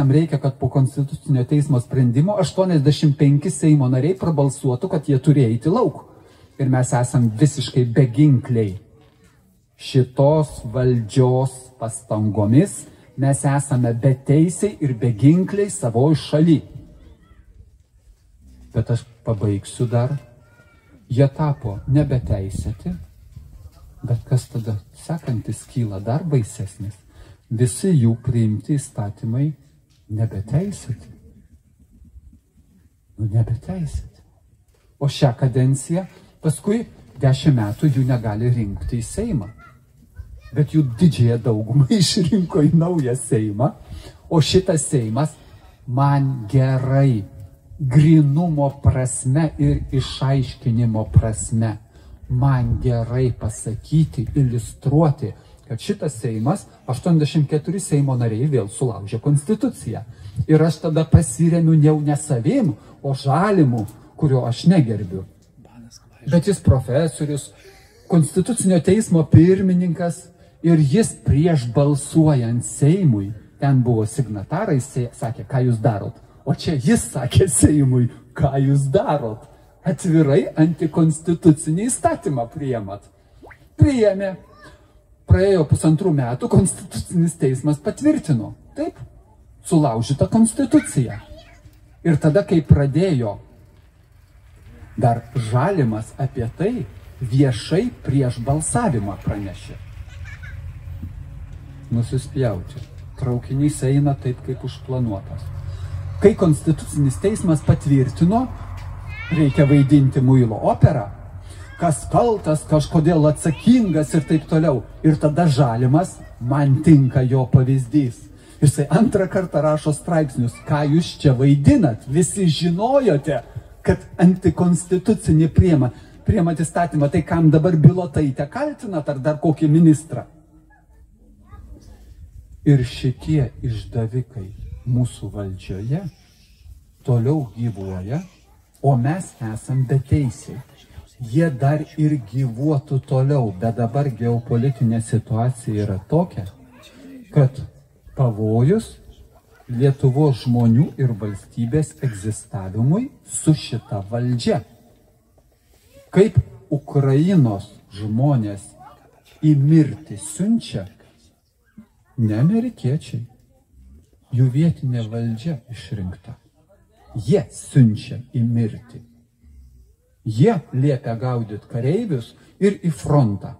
jam reikia, kad po Konstitucinio teismo sprendimo 85 Seimo nariai prabalsuotų, kad jie turi eiti lauk. Ir mes esam visiškai beginkliai. Šitos valdžios pastangomis mes esame beteisiai ir beginkliai savo šaly. Bet aš pabaigsiu dar. Jie tapo nebeteisėti, bet kas tada sekantis kyla dar baisesnis. Visi jų priimti įstatymai nebeteisėti. Nebeteisėti. O šią kadenciją paskui 10 metų jų negali rinkti į Seimą. Bet jų didžiąją daugumą išrinko į naują Seimą, o šitas Seimas man gerai, grynumo prasme ir išaiškinimo prasme, man gerai pasakyti, iliustruoti, kad šitas Seimas, 84 Seimo nariai vėl sulaužė Konstituciją. Ir aš tada pasiremiu ne savim, o Žalimu, kurio aš negerbiu. Bet jis profesorius, Konstitucinio teismo pirmininkas ir jis prieš balsuojant Seimui, ten buvo signatarai, sakė, ką jūs darot. O čia jis sakė Seimui, ką jūs darot. Atvirai antikonstitucinį įstatymą priėmat. Priėmė. Praėjo 1,5 metų, Konstitucinis teismas patvirtino. Taip, sulaužyta Konstitucija. Ir tada, kai pradėjo dar Žalimas apie tai, viešai prieš balsavimą pranešė. Nusispjauti. Traukinys eina taip, kaip užplanuotas. Kai Konstitucinis teismas patvirtino, reikia vaidinti muilo operą, kas kaltas, kažkodėl atsakingas ir taip toliau. Ir tada Žalimas, man tinka jo pavyzdys. Jisai antrą kartą rašo straipsnius, ką jūs čia vaidinat, visi žinojote, kad antikonstitucinį priemat įstatymą, tai kam dabar Bilotaitę kaltinat ar dar kokį ministrą? Ir šitie išdavikai mūsų valdžioje toliau gyvuoja, o mes esam beteisiai. Jie dar ir gyvuotų toliau, bet dabar geopolitinė situacija yra tokia, kad pavojus Lietuvos žmonių ir valstybės egzistavimui su šita valdžia. Kaip Ukrainos žmonės į mirtį siunčia, ne amerikiečiai, jų vietinė valdžia išrinkta. Jie siunčia į mirtį. Jie liepia gaudyti kareivius ir į frontą.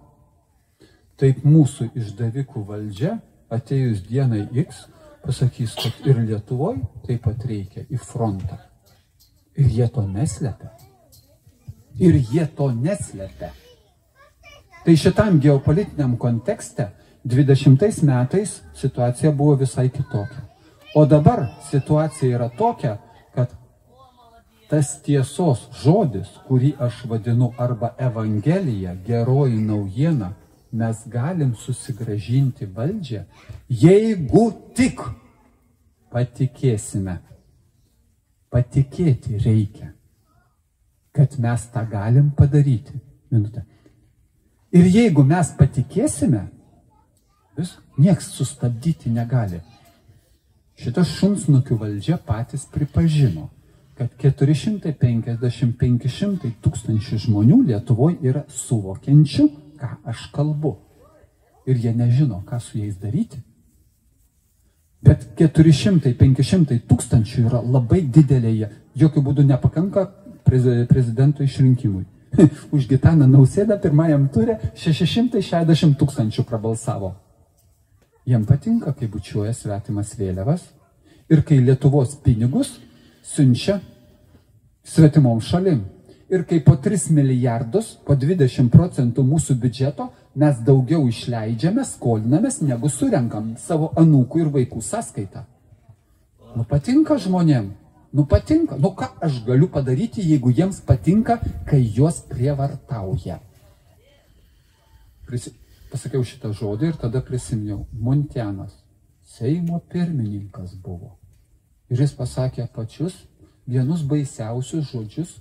Taip mūsų išdavikų valdžia atėjus dienai X pasakys, kad ir Lietuvoje taip pat reikia į frontą. Ir jie to neslepia. Ir jie to neslepia. Tai šitam geopolitiniam kontekste 20 metais situacija buvo visai kitokia. O dabar situacija yra tokia, kad tas tiesos žodis, kurį aš vadinu arba Evangelija, geroji naujiena, mes galim susigrąžinti valdžią, jeigu tik patikėsime. Patikėti reikia, kad mes tą galim padaryti. Minutę. Ir jeigu mes patikėsime, nieks sustabdyti negali. Šitas šunsnukių valdžia patys pripažino, kad 450–500 tūkstančių žmonių Lietuvoje yra suvokiančių, ką aš kalbu. Ir jie nežino, ką su jais daryti. Bet 400–500 tūkstančių yra labai didelėje, jokių būdų nepakanka prezidento išrinkimui. Už Gitaną Nausėdą pirmajam ture 660 tūkstančių prabalsavo. Jiem patinka, kai bučiuoja svetimas vėliavas ir kai Lietuvos pinigus siunčia svetimom šalim. Ir kai po 3 milijardus, po 20% mūsų biudžeto mes daugiau išleidžiame, skolinamės, negu surenkam savo anūkų ir vaikų sąskaitą. Nu patinka žmonėm, nu patinka. Nu ką aš galiu padaryti, jeigu jiems patinka, kai juos prievartauja. Pasakiau šitą žodį ir tada prisiminiau. Muntianas, Seimo pirmininkas buvo. Ir jis pasakė pačius vienus baisiausius žodžius,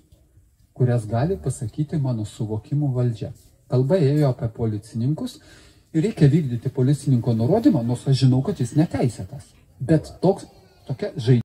kurias gali pasakyti mano suvokimų valdžia. Kalba ėjo apie policininkus ir reikia vykdyti policininko nurodymą, nors aš žinau, kad jis neteisėtas. Bet toks Tokia žaidimų.